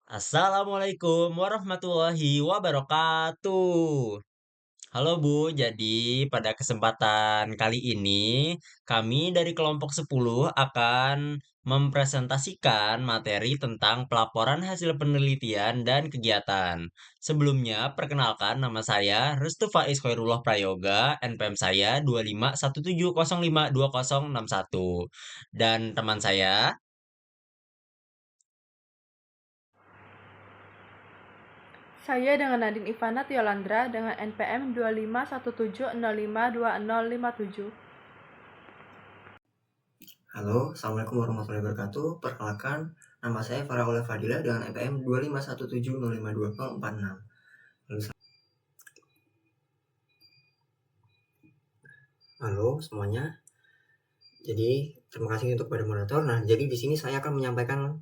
Assalamualaikum warahmatullahi wabarakatuh. Halo Bu, jadi pada kesempatan kali ini kami dari kelompok 10 akan mempresentasikan materi tentang pelaporan hasil penelitian dan kegiatan. Sebelumnya, perkenalkan nama saya Restu Faiz Khairullah Prayoga, NPM saya 2517052061. Dan teman saya. Saya dengan Nadine Ivana Tiolandra dengan NPM 2517052057. Halo, Assalamualaikum warahmatullahi wabarakatuh. Perkenalkan, nama saya Farah Fadila dengan NPM 2517052046. Halo semuanya. Jadi, terima kasih untuk pada moderator. Nah, jadi di sini saya akan menyampaikan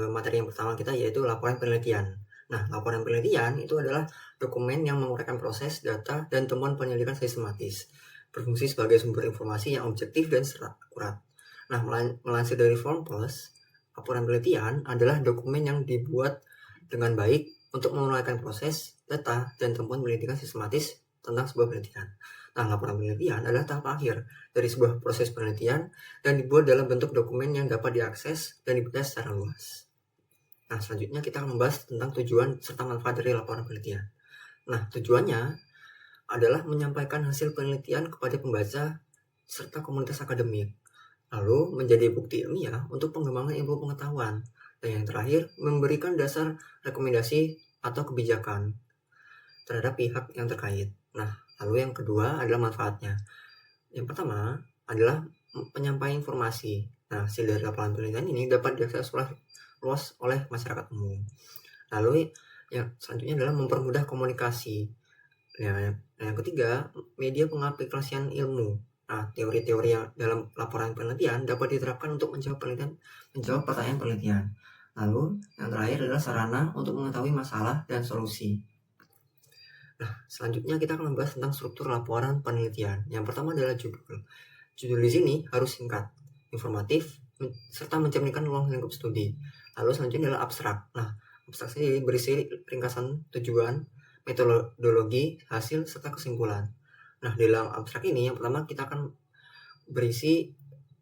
materi yang pertama kita, yaitu laporan penelitian. Nah, laporan penelitian itu adalah dokumen yang menguraikan proses, data, dan temuan penyelidikan sistematis, berfungsi sebagai sumber informasi yang objektif dan akurat. Nah, melansir dari Form Plus, laporan penelitian adalah dokumen yang dibuat dengan baik untuk menguraikan proses, data, dan temuan penyelidikan sistematis tentang sebuah penelitian. Nah, laporan penelitian adalah tahap akhir dari sebuah proses penelitian dan dibuat dalam bentuk dokumen yang dapat diakses dan dibaca secara luas. Nah, selanjutnya kita akan membahas tentang tujuan serta manfaat dari laporan penelitian. Nah, tujuannya adalah menyampaikan hasil penelitian kepada pembaca serta komunitas akademik, lalu menjadi bukti ilmiah untuk pengembangan ilmu pengetahuan, dan yang terakhir, memberikan dasar rekomendasi atau kebijakan terhadap pihak yang terkait. Nah, lalu yang kedua adalah manfaatnya. Yang pertama adalah penyampaian informasi. Nah, hasil dari laporan penelitian ini dapat diakses luas oleh masyarakat umum. Lalu yang selanjutnya adalah mempermudah komunikasi. Yang ketiga, media pengaplikasian ilmu. Nah, teori-teori yang dalam laporan penelitian dapat diterapkan untuk menjawab pertanyaan penelitian. Lalu, yang terakhir adalah sarana untuk mengetahui masalah dan solusi. Nah, selanjutnya kita akan membahas tentang struktur laporan penelitian. Yang pertama adalah judul. Judul di sini harus singkat, informatif, serta mencerminkan ruang lingkup studi. Lalu selanjutnya adalah abstrak. Nah, abstrak ini berisi ringkasan tujuan, metodologi, hasil, serta kesimpulan. Nah, di dalam abstrak ini yang pertama kita akan berisi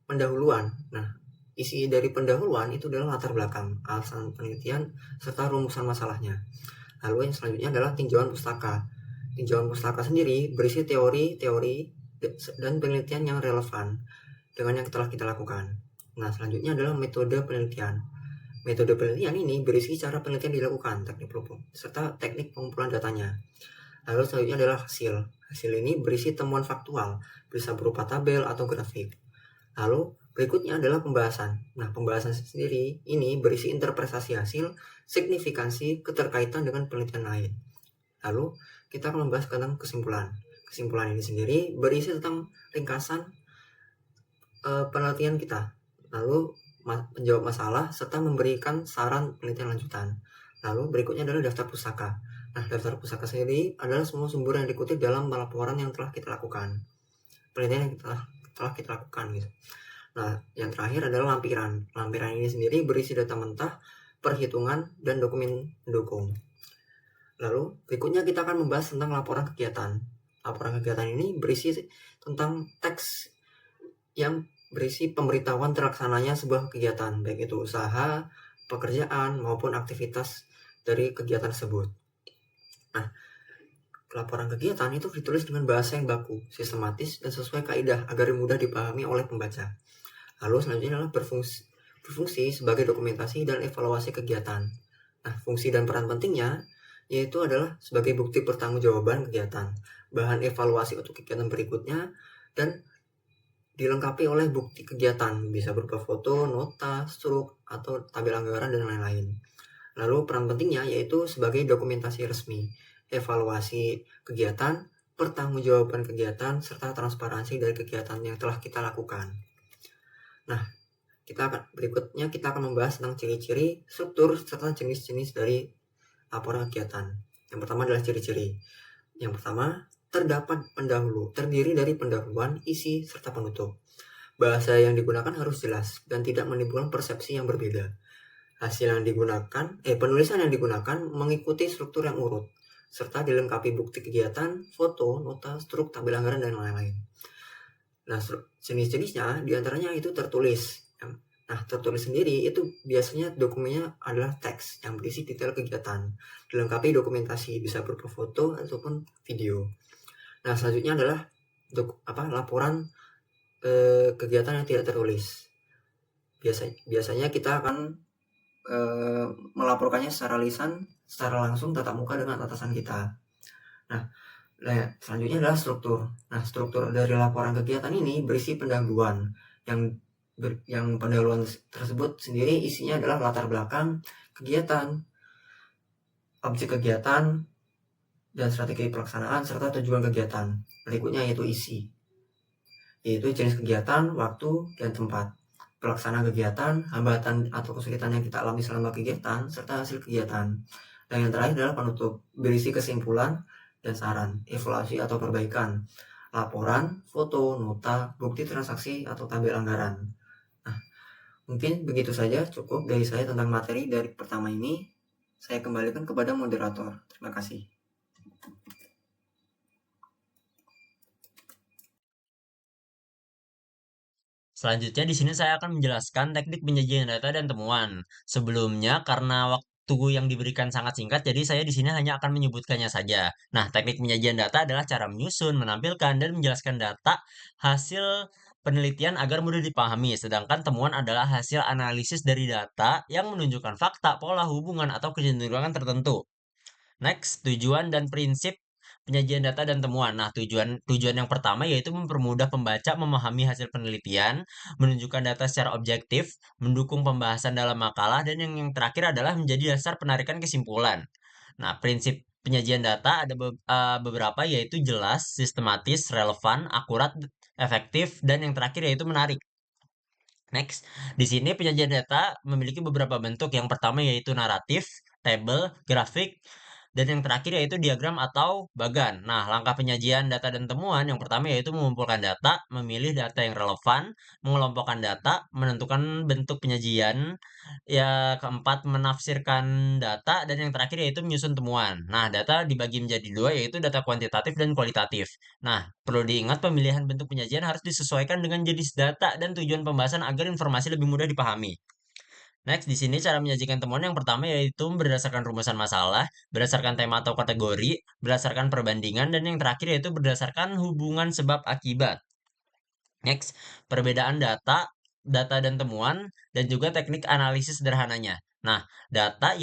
pendahuluan. Nah, isi dari pendahuluan itu adalah latar belakang, alasan penelitian, serta rumusan masalahnya. Lalu yang selanjutnya adalah tinjauan pustaka. Tinjauan pustaka sendiri berisi teori-teori dan penelitian yang relevan dengan yang telah kita lakukan. Nah, selanjutnya adalah metode penelitian. Metode penelitian ini berisi cara penelitian dilakukan, serta teknik pengumpulan datanya. Lalu selanjutnya adalah hasil. Hasil ini berisi temuan faktual, bisa berupa tabel atau grafik. Lalu berikutnya adalah pembahasan. Nah, pembahasan sendiri ini berisi interpretasi hasil, signifikansi, keterkaitan dengan penelitian lain. Lalu kita akan membahas tentang kesimpulan. Kesimpulan ini sendiri berisi tentang ringkasan penelitian kita. Lalu menjawab masalah serta memberikan saran penelitian lanjutan. Lalu berikutnya adalah daftar pustaka. Nah, daftar pustaka sendiri adalah semua sumber yang dikutip dalam laporan yang telah kita lakukan. Penelitian yang telah kita lakukan gitu. Nah, yang terakhir adalah lampiran. Lampiran ini sendiri berisi data mentah, perhitungan, dan dokumen pendukung. Lalu berikutnya kita akan membahas tentang laporan kegiatan. Laporan kegiatan ini berisi tentang teks yang berisi pemberitahuan terlaksananya sebuah kegiatan, baik itu usaha, pekerjaan, maupun aktivitas dari kegiatan tersebut. Nah, laporan kegiatan itu ditulis dengan bahasa yang baku, sistematis, dan sesuai kaidah agar mudah dipahami oleh pembaca. Lalu selanjutnya adalah berfungsi sebagai dokumentasi dan evaluasi kegiatan. Nah, fungsi dan peran pentingnya yaitu adalah sebagai bukti pertanggungjawaban kegiatan, bahan evaluasi untuk kegiatan berikutnya, dan dilengkapi oleh bukti kegiatan, bisa berupa foto, nota, struk, atau tabel anggaran, dan lain-lain. Lalu peran pentingnya yaitu sebagai dokumentasi resmi, evaluasi kegiatan, pertanggungjawaban kegiatan, serta transparansi dari kegiatan yang telah kita lakukan. Nah, berikutnya kita akan membahas tentang ciri-ciri, struktur, serta jenis-jenis dari laporan kegiatan. Yang pertama adalah ciri-ciri. Yang pertama, terdapat pendahulu, terdiri dari pendahuluan, isi, serta penutup. Bahasa yang digunakan harus jelas dan tidak menimbulkan persepsi yang berbeda. Penulisan yang digunakan mengikuti struktur yang urut, serta dilengkapi bukti kegiatan, foto, nota, struk, tabel anggaran, dan lain-lain. Nah, jenis-jenisnya diantaranya itu tertulis. Nah, tertulis sendiri itu biasanya dokumennya adalah teks yang berisi detail kegiatan, dilengkapi dokumentasi, bisa berupa foto ataupun video. Nah, selanjutnya adalah laporan kegiatan yang tidak tertulis. Biasanya kita akan melaporkannya secara lisan, secara langsung tatap muka dengan atasan kita. Nah, selanjutnya adalah struktur. Nah, struktur dari laporan kegiatan ini berisi pendahuluan yang pendahuluan tersebut sendiri isinya adalah latar belakang kegiatan, objek kegiatan, dan strategi pelaksanaan serta tujuan kegiatan. Berikutnya yaitu isi, yaitu jenis kegiatan, waktu, dan tempat. Pelaksanaan kegiatan, hambatan atau kesulitan yang kita alami selama kegiatan, serta hasil kegiatan. Dan yang terakhir adalah penutup, berisi kesimpulan dan saran, evaluasi atau perbaikan, laporan, foto, nota, bukti transaksi, atau tabel anggaran. Nah, mungkin begitu saja cukup dari saya tentang materi dari pertama ini. Saya kembalikan kepada moderator. Terima kasih. Selanjutnya di sini saya akan menjelaskan teknik penyajian data dan temuan. Sebelumnya karena waktu yang diberikan sangat singkat, jadi saya di sini hanya akan menyebutkannya saja. Nah, teknik penyajian data adalah cara menyusun, menampilkan, dan menjelaskan data hasil penelitian agar mudah dipahami. Sedangkan temuan adalah hasil analisis dari data yang menunjukkan fakta, pola, hubungan, atau kecenderungan tertentu. Next, tujuan dan prinsip penyajian data dan temuan. Nah, tujuan yang pertama yaitu mempermudah pembaca memahami hasil penelitian, menunjukkan data secara objektif, mendukung pembahasan dalam makalah, dan yang terakhir adalah menjadi dasar penarikan kesimpulan. Nah, prinsip penyajian data ada beberapa yaitu jelas, sistematis, relevan, akurat, efektif, dan yang terakhir yaitu menarik. Next, di sini penyajian data memiliki beberapa bentuk. Yang pertama yaitu naratif, tabel, grafik, dan yang terakhir yaitu diagram atau bagan. Nah, langkah penyajian data dan temuan yang pertama yaitu mengumpulkan data, memilih data yang relevan, mengelompokkan data, menentukan bentuk penyajian, ya keempat menafsirkan data, dan yang terakhir yaitu menyusun temuan. Nah, data dibagi menjadi dua yaitu data kuantitatif dan kualitatif. Nah, perlu diingat pemilihan bentuk penyajian harus disesuaikan dengan jenis data dan tujuan pembahasan agar informasi lebih mudah dipahami. Next, di sini cara menyajikan temuan yang pertama yaitu berdasarkan rumusan masalah, berdasarkan tema atau kategori, berdasarkan perbandingan, dan yang terakhir yaitu berdasarkan hubungan sebab akibat. Next, perbedaan data, data dan temuan, dan juga teknik analisis sederhananya. Nah, data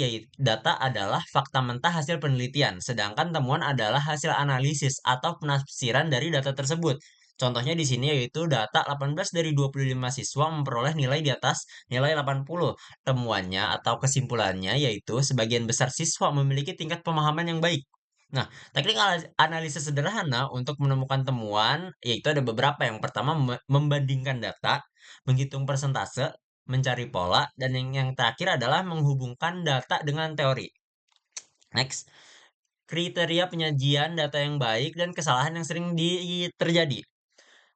adalah fakta mentah hasil penelitian, sedangkan temuan adalah hasil analisis atau penafsiran dari data tersebut. Contohnya di sini yaitu data 18 dari 25 siswa memperoleh nilai di atas nilai 80. Temuannya atau kesimpulannya yaitu sebagian besar siswa memiliki tingkat pemahaman yang baik. Nah, teknik analisis sederhana untuk menemukan temuan yaitu ada beberapa. Yang pertama membandingkan data, menghitung persentase, mencari pola, dan yang terakhir adalah menghubungkan data dengan teori. Next, kriteria penyajian data yang baik dan kesalahan yang sering terjadi.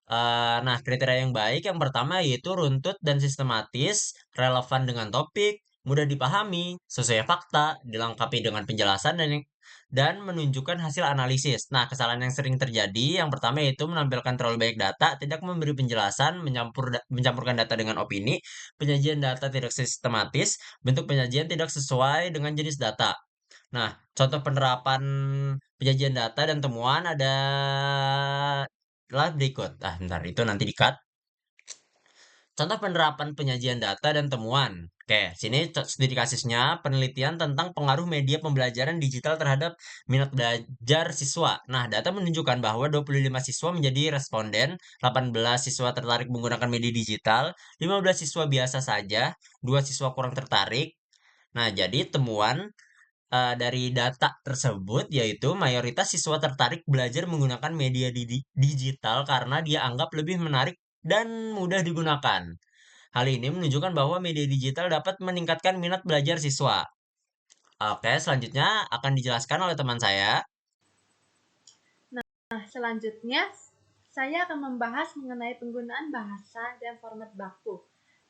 Nah, kriteria yang baik yang pertama yaitu runtut dan sistematis, relevan dengan topik, mudah dipahami, sesuai fakta, dilengkapi dengan penjelasan dan menunjukkan hasil analisis. Nah, kesalahan yang sering terjadi yang pertama yaitu menampilkan terlalu banyak data, tidak memberi penjelasan, mencampurkan data dengan opini, penyajian data tidak sistematis, bentuk penyajian tidak sesuai dengan jenis data. Nah, contoh penerapan penyajian data dan temuan adalah berikut. Bentar, itu nanti di-cut. Contoh penerapan penyajian data dan temuan. Oke, sini studi kasusnya penelitian tentang pengaruh media pembelajaran digital terhadap minat belajar siswa. Nah, data menunjukkan bahwa 25 siswa menjadi responden, 18 siswa tertarik menggunakan media digital, 15 siswa biasa saja, 2 siswa kurang tertarik. Nah, jadi temuan dari data tersebut yaitu mayoritas siswa tertarik belajar menggunakan media digital karena dia anggap lebih menarik dan mudah digunakan. Hal ini menunjukkan bahwa media digital dapat meningkatkan minat belajar siswa. Oke, selanjutnya akan dijelaskan oleh teman saya. Nah, selanjutnya saya akan membahas mengenai penggunaan bahasa dan format baku.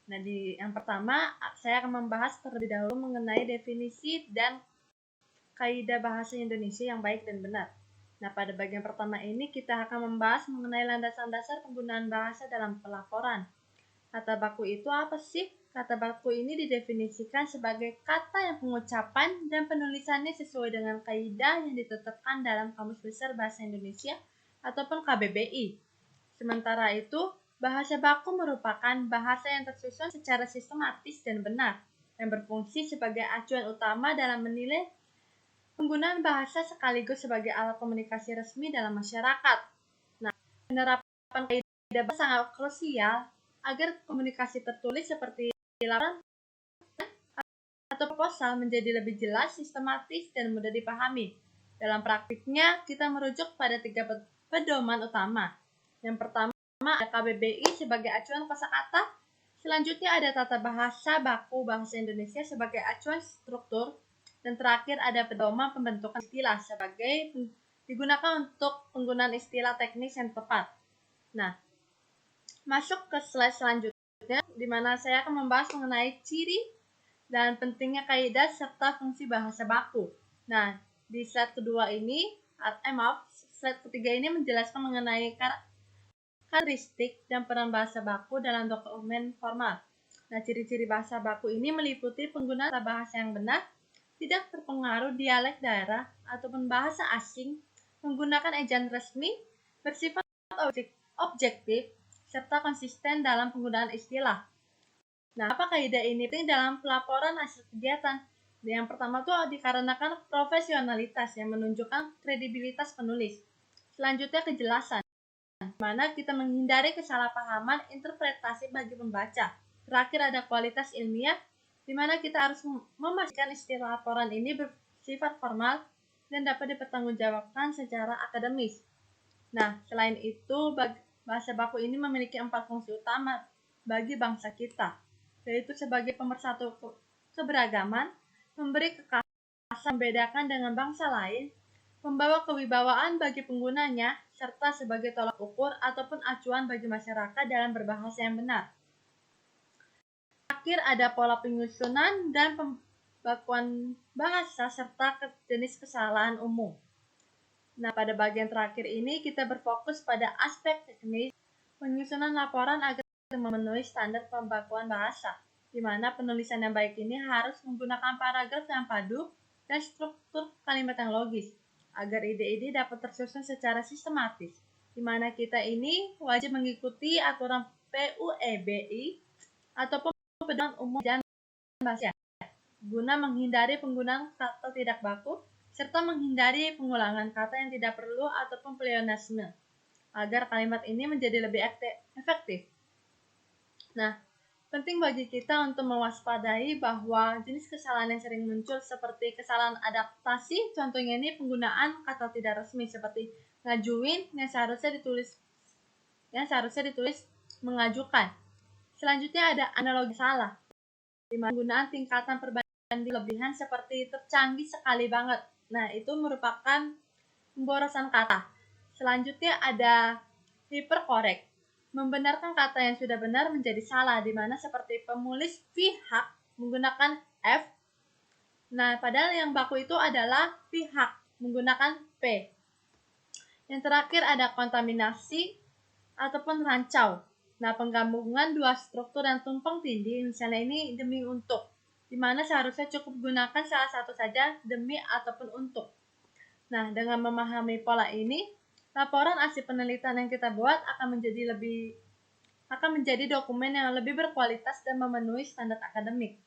Nah, yang pertama, saya akan membahas terlebih dahulu mengenai definisi dan kaidah bahasa Indonesia yang baik dan benar. Nah, pada bagian pertama ini kita akan membahas mengenai landasan dasar penggunaan bahasa dalam pelaporan. Kata baku itu apa sih? Kata baku ini didefinisikan sebagai kata yang pengucapan dan penulisannya sesuai dengan kaidah yang ditetapkan dalam Kamus Besar Bahasa Indonesia ataupun KBBI. Sementara itu, bahasa baku merupakan bahasa yang tersusun secara sistematis dan benar, yang berfungsi sebagai acuan utama dalam menilai penggunaan bahasa sekaligus sebagai alat komunikasi resmi dalam masyarakat. Nah, penerapan kaidah bahasa sangat krusial agar komunikasi tertulis seperti laporan atau proposal menjadi lebih jelas, sistematis, dan mudah dipahami. Dalam praktiknya, kita merujuk pada 3 pedoman utama. Yang pertama ada KBBI sebagai acuan kosakata, selanjutnya ada tata bahasa baku bahasa Indonesia sebagai acuan struktur, dan terakhir ada pedoman pembentukan istilah sebagai digunakan untuk penggunaan istilah teknis yang tepat. Nah, masuk ke slide selanjutnya, di mana saya akan membahas mengenai ciri dan pentingnya kaidah serta fungsi bahasa baku. Nah, di slide kedua ini, slide ketiga ini menjelaskan mengenai karakteristik dan peran bahasa baku dalam dokumen formal. Nah, ciri-ciri bahasa baku ini meliputi penggunaan bahasa yang benar, tidak terpengaruh dialek daerah ataupun bahasa asing, menggunakan ejaan resmi, bersifat objektif, serta konsisten dalam penggunaan istilah. Nah, apa kaidah ini penting dalam pelaporan hasil kegiatan? Yang pertama itu dikarenakan profesionalitas yang menunjukkan kredibilitas penulis. Selanjutnya kejelasan, mana kita menghindari kesalahpahaman interpretasi bagi pembaca. Terakhir ada kualitas ilmiah, di mana kita harus memastikan istilah laporan ini bersifat formal dan dapat dipertanggungjawabkan secara akademis. Nah, selain itu, bahasa baku ini memiliki 4 fungsi utama bagi bangsa kita, yaitu sebagai pemersatu keberagaman, memberi kekhasan membedakan dengan bangsa lain, membawa kewibawaan bagi penggunanya, serta sebagai tolak ukur ataupun acuan bagi masyarakat dalam berbahasa yang benar. Terakhir ada pola penyusunan dan pembakuan bahasa serta jenis kesalahan umum. Nah, pada bagian terakhir ini kita berfokus pada aspek teknis penyusunan laporan agar memenuhi standar pembakuan bahasa, di mana penulisan yang baik ini harus menggunakan paragraf yang padu dan struktur kalimat yang logis, agar ide-ide dapat tersusun secara sistematis, di mana kita ini wajib mengikuti aturan PUEBI ataupun pedoman umum dan bahasa, guna menghindari penggunaan kata tidak baku serta menghindari pengulangan kata yang tidak perlu ataupun pleonasme, agar kalimat ini menjadi lebih efektif. Nah, penting bagi kita untuk mewaspadai bahwa jenis kesalahan yang sering muncul seperti kesalahan adaptasi, contohnya ini penggunaan kata tidak resmi seperti ngajuin yang seharusnya ditulis mengajukan. Selanjutnya ada analogi salah, di mana penggunaan tingkatan perbandingan lebihan seperti tercanggih sekali banget. Nah, itu merupakan pemborosan kata. Selanjutnya ada hiperkorek, membenarkan kata yang sudah benar menjadi salah, di mana seperti penulis pihak menggunakan F. Nah, padahal yang baku itu adalah pihak menggunakan P. Yang terakhir ada kontaminasi ataupun rancau. Nah, penggabungan dua struktur yang tumpang tindih, misalnya ini demi untuk, di mana seharusnya cukup gunakan salah satu saja demi ataupun untuk. Nah, dengan memahami pola ini, laporan hasil penelitian yang kita buat akan menjadi dokumen yang lebih berkualitas dan memenuhi standar akademik.